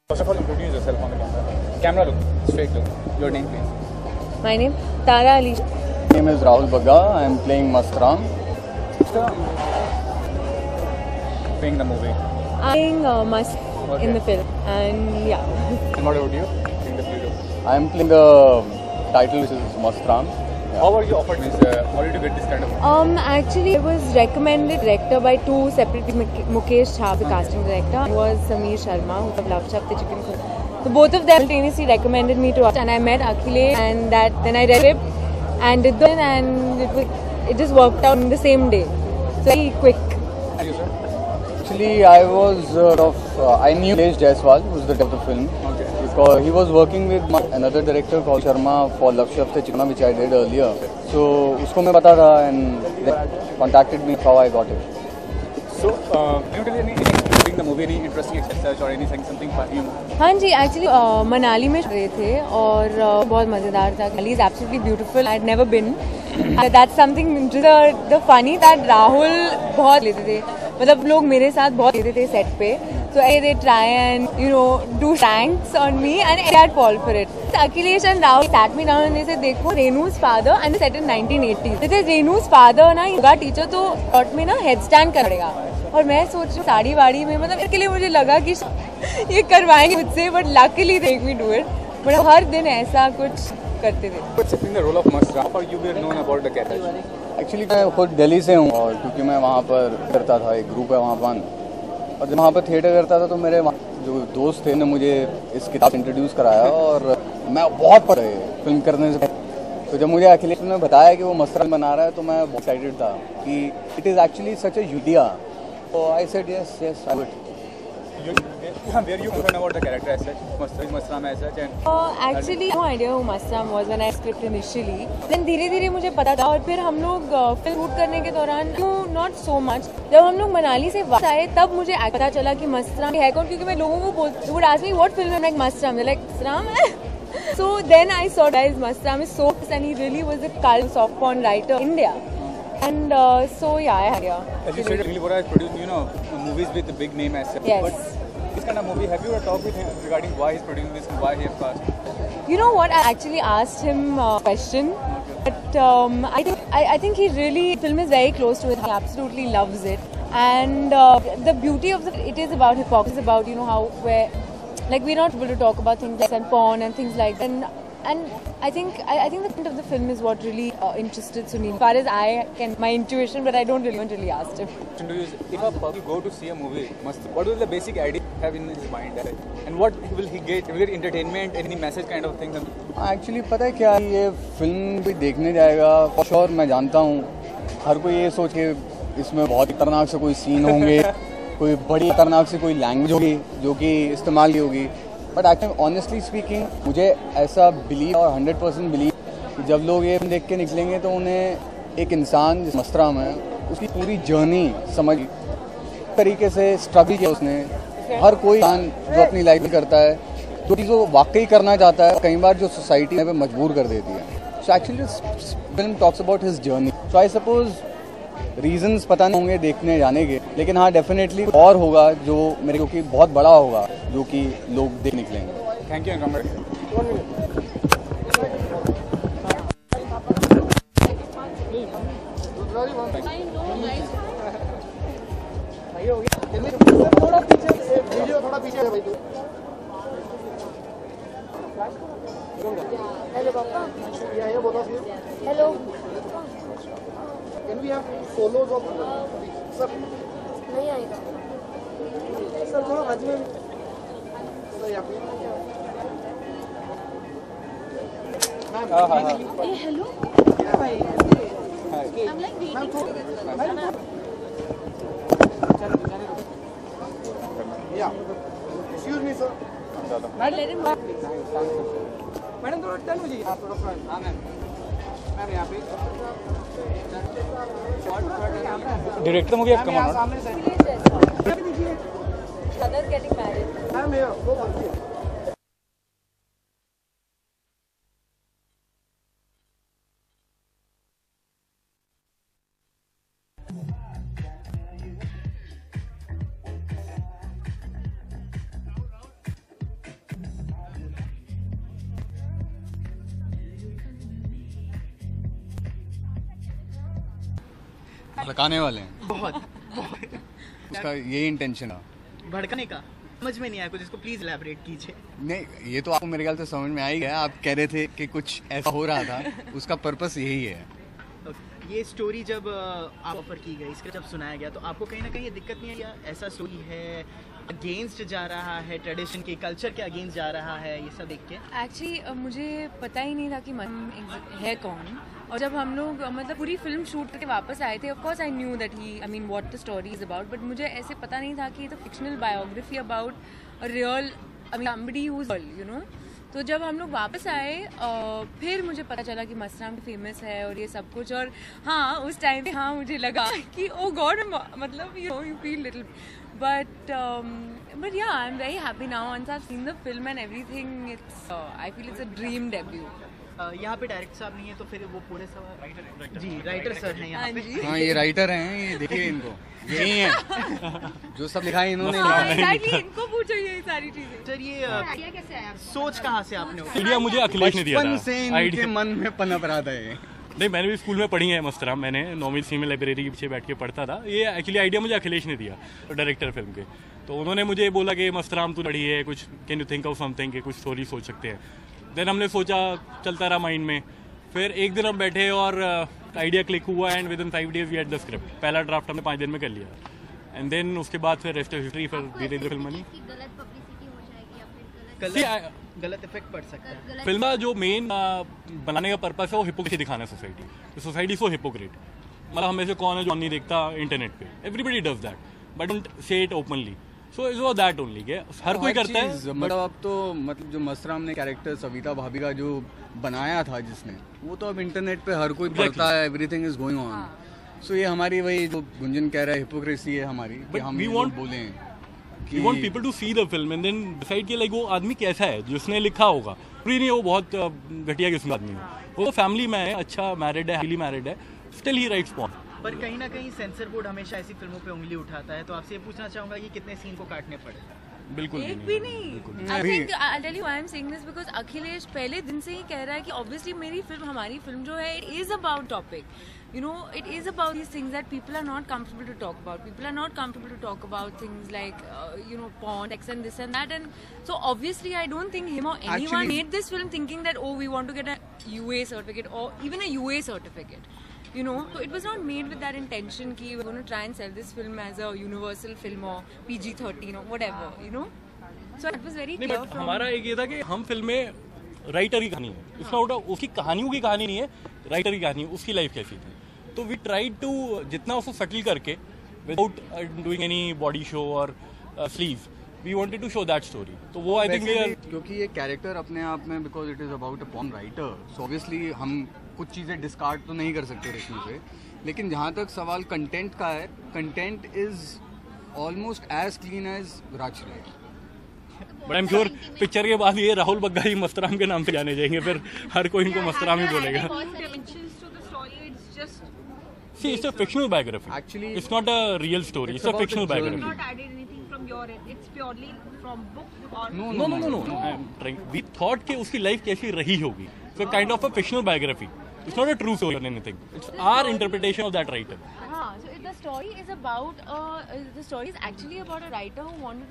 First of all, introduce yourself on the camera. Camera look, straight look. Your name, please. My name Tara Ali. My name is Rahul Bagga. I am playing Mastram. Playing the movie. I'm playing Mast in the film, and yeah. And what about you? Playing the lead. I am playing the title, which is Mastram. How were you offered this? How did you get this kind of? Actually, I was recommended director by two separate Mukesh Jha, the casting director, and was Sameer Sharma, who of Love Shaft the Chicken Cook. So both of them simultaneously recommended me to watch, and I met Akhilesh, and then I read it and did the and it just worked out in the same day. So very quick. And you, sir? Actually, I was I knew Akhilesh Jaiswal, who was the director of the film. Okay. Because he was working with another director called Sharma for Love Shaft the Chicken, which I did earlier. So उसको मैं पता था, and they contacted me. How I got it. So, can you tell me anything during the movie, any interesting exercise or anything, something funny? हाँ जी, actually Manali में रहे थे और बहुत मज़ेदार था. Mali is absolutely beautiful. I'd never been. That's something. The funny that Rahul बहुत लेते थे. मतलब लोग मेरे साथ बहुत लेते थे सेट पे. So they try and do pranks on me, and I'd fall for it. So Akhilesh and Rahul sat me down and they said, देखो Renu's father, and they set in 1980s. They said Renu's father ना yoga teacher तो short में ना headstand करेगा. और मैं सोच रही हूँ साड़ी वाड़ी में, मतलब इसके लिए मुझे लगा कि ये करवाएंगे मुझसे, but luckily they make me do it. But हर दिन ऐसा कुछ करते थे. Accepting the role of Mastram, how you were known about the character? Actually, मैं खुद दिल्ली से हूँ, और क्योंकि मैं वहाँ पर करता था, एक ग्रुप है वहाँ पर, और जब वहाँ पर थिएटर करता था तो मेरे जो दोस्त थे ने मुझे इस किताब इंट्रोड्यूस कराया, और मैं बहुत पढ़े फिल्म करने से. तो जब मुझे अखिलेश ने बताया कि वो मस्तराम बना रहा है तो मैं बहुत एक्साइटेड था कि it is actually such a idea. So I said yes, I would. Where you learn about the character as such, Mastram as such, and Actually, no idea who Mastram was when I script initially. Then धीरे-धीरे मुझे पता था, और फिर हम लोग film shoot करने के दौरान not so much. जब हम लोग मनाली से वापस आए तब मुझे पता चला कि मस्तराम है कौन, क्योंकि मैं लोगों को बोलती would ask me what film I'm like Mastram. They're like Mastram. So then I saw guys Mastram is so, and he really was a cult soft porn writer in India. And so yeah, I had as you said, Anil Bora has produced movies with the big name as such. Yes. But this kind of movie, have you ever talked with him regarding why he's producing this and why he has cast? You know what? I actually asked him a question, but I think he really, the film is very close to it. He absolutely loves it, and the beauty of it is about hypocrisy, about how we're not able to talk about things like porn and things like that. And I think the point of the film is what really interested Sunil. As far as my intuition, but I don't really asked him. If a public go to see a movie, what will the basic idea have in his mind, and what will he get? Will he get entertainment, any message kind of things? Actually, पता है क्या, ये film कोई देखने जाएगा, for sure मैं जानता हूँ, हर कोई ये सोच के इसमें बहुत खतरनाक से कोई सीन होंगे, कोई बड़ी खतरनाक से कोई लैंग्वेज होगी जो कि इस्तेमाल की होगी. बट एक्चुअली ऑनेस्टली स्पीकिंग मुझे ऐसा बिलीव और 100% बिलीव कि जब लोग ये देख के निकलेंगे तो उन्हें एक इंसान जिस मस्तराम है उसकी पूरी जर्नी समझ तरीके से स्ट्रगल किया उसने. हर कोई इंसान जो अपनी लाइफ में करता है जो चीज़ वो वाकई करना चाहता है, कई बार जो सोसाइटी में मजबूर कर देती है. So actually film talks about his journey. So I suppose reasons पता नहीं होंगे देखने जाने के, लेकिन हाँ डेफिनेटली और होगा जो मेरे को कि बहुत बड़ा होगा जो कि लोग देख निकलेंगे. थैंक यू एंड थोड़ा पीछे वीडियो, थोड़ा पीछे है भाई तू. हेलो पापा, ये बोलो. Hello. Can we have solos of sir? नहीं आएगा सर, थोड़ा बाद में सर यहाँ पे. Hey, hello. Hi. I'm like waiting. Yeah. Excuse me, sir. Let him. Madam थोड़ा टर्न हो जाइए. आप थोड़ा फ्रंट. हाँ मैम यहाँ पे. डायरेक्टर मूवी आप come on. Others getting married. Ma'am वो बोलती है. भड़काने वाले हैं, बहुत उसका यही इंटेंशन है। भड़कने का समझ में नहीं आया कुछ, इसको प्लीज इलैबोरेट कीजिए। नहीं, ये तो आपको मेरे ख्याल से समझ में आ ही गया। आप कह रहे थे कि कुछ ऐसा हो रहा था, उसका पर्पस यही है। ये स्टोरी जब आप ऑफर की गई, इसका जब सुनाया गया, तो आपको कहीं ना कहीं ये दिक्कत नहीं आई या ऐसा स्टोरी है अगेंस्ट जा रहा है, ट्रेडिशन के कल्चर के अगेंस्ट जा रहा है, ये सब देख के? एक्चुअली मुझे पता ही नहीं था कि मन है कौन, और जब हम लोग मतलब पूरी फिल्म शूट करके वापस आए थे, of course I knew that he I mean what the story is about, but मुझे ऐसे पता नहीं था कि ये तो fictional biography about a real I mean somebody who is you know. तो जब हम लोग वापस आए फिर मुझे पता चला कि मस्तराम फेमस है और ये सब कुछ, और हाँ उस टाइम पे हाँ मुझे लगा कि ओ गॉड, मतलब you know you feel little, but yeah, I'm very happy now once I've seen the film and everything. It's I feel it's a dream debut. यहाँ पे डायरेक्टर साहब नहीं है तो फिर वो पूरे सवाल जी राइटर सर हैं यहाँ पे। हाँ, ये राइटर हैं, ये देखिए इनको, यही है जो सब लिखा है इन्होंने। Exactly, इनको पूछो ये सारी चीजें। सर ये आइडिया कैसे आया? सोच कहाँ से आपने आइडिया मुझे अखिलेश ने दिया बचपन था। से इनके मन में पनप रहा था ये। नहीं, मैंने भी स्कूल में पढ़ी है मस्तराम, मैंने 9वीं 10वीं में लाइब्रेरी के पीछे बैठ के पढ़ता था। ये एक्चुअली आइडिया मुझे अखिलेश ने दिया, डायरेक्टर फिल्म के। तो उन्होंने मुझे बोला कि मस्तराम तू पढ़ी है, कुछ can you think of something, कि कुछ स्टोरी सोच सकते हैं। देन हमने सोचा, चलता रहा माइंड में। फिर एक दिन हम बैठे और आइडिया क्लिक हुआ and within 5 days we had the script. पहला ड्राफ्ट हमने 5 दिन में कर लिया, एंड देन उसके बाद फिर रेस्ट ऑफ हिस्ट्री। फिर धीरे धीरे फिल्म बनी। गलत पब्लिसिटी हो जाएगी या फिर गलत इफेक्ट पड़ सकता है। फिल्म का जो मेन बनाने का पर्पस है वो हिपोक्रेसी दिखाना है सोसाइटी। सोसाइटी सो हिपोक्रेट, मतलब हमें से कौन है जो नहीं देखता इंटरनेट पे, everybody does that but don't say it openly. So is वो दैट ओनली के हर कोई करता है। मतलब अब तो मतलब जो मस्तराम ने कैरेक्टर सविता भाभी का जो बनाया था जिसने, वो तो अब इंटरनेट पे हर कोई पढ़ता है, एवरीथिंग इज गोइंग ऑन। सो ये हमारी वही जो गुंजन कह रहा है हिपोक्रेसी है हमारी, कि हम ये बोले We want people to see the film and then decide कि लाइक वो आदमी कैसा है जिसने लिखा होगा। पूरी नहीं, वो बहुत घटिया किस्म का आदमी है, वो फैमिली में है, अच्छा मैरिड है, हाईली मैरिड है, स्टिल ही राइट्स पॉन। पर कहीं ना कहीं सेंसर बोर्ड हमेशा ऐसी फिल्मों पे उंगली उठाता है, तो आपसे ये पूछना चाहूंगा कि कितने सीन को काटने पड़े? बिल्कुल एक भी नहीं। I think I'll tell you why I'm saying this because Akhilesh पहले दिन से ही कह रहा है कि obviously मेरी फिल्म, हमारी फिल्म जो है, it is about topic. You know, it is about these things that people are not comfortable to talk about. People are not comfortable to talk about things like, you know, porn, sex and this and that. And so obviously I don't think him or anyone made this film thinking that, oh, we want to get a UA certificate or even a UA certificate. You know, so it was not made with that intention कि we're going to try and sell this film as a universal film or PG-13 or whatever, you know. So it was very नहीं, clear but from... हमारा एक ये था कि हम film में writer की कहानी है, इसमें उल्टा उसकी कहानियों की कहानी नहीं है, राइटर की कहानी है, उसकी लाइफ कैसी थी। तो वी ट्राइड टू जितना उसको सटल करके without doing any body show और sleeve, we wanted to show that story. तो वो आई थिंक क्योंकि ये कैरेक्टर अपने आप में, because it is about a porn writer, so obviously हम कुछ चीज़ें डिस्कार्ड तो नहीं कर सकते इसमें से। लेकिन जहाँ तक सवाल कंटेंट का है, content is almost as clean as Rajshri. But I am sure picture के बाद ये राहुल बग्गा ही मस्तराम के नाम से जाने जाएंगे, फिर हर कोई इनको मस्तराम ही बोलेगा। See, it's a fictional biography. Actually, it's not a real story. It's a fictional biography. not added anything from your end. It's purely from book or No. I'm trying. We thought कि उसकी life कैसी रही होगी. So kind of a fictional biography. It's not a true story or anything. It's our interpretation of that writer. So the story is about the story is actually about a writer who wanted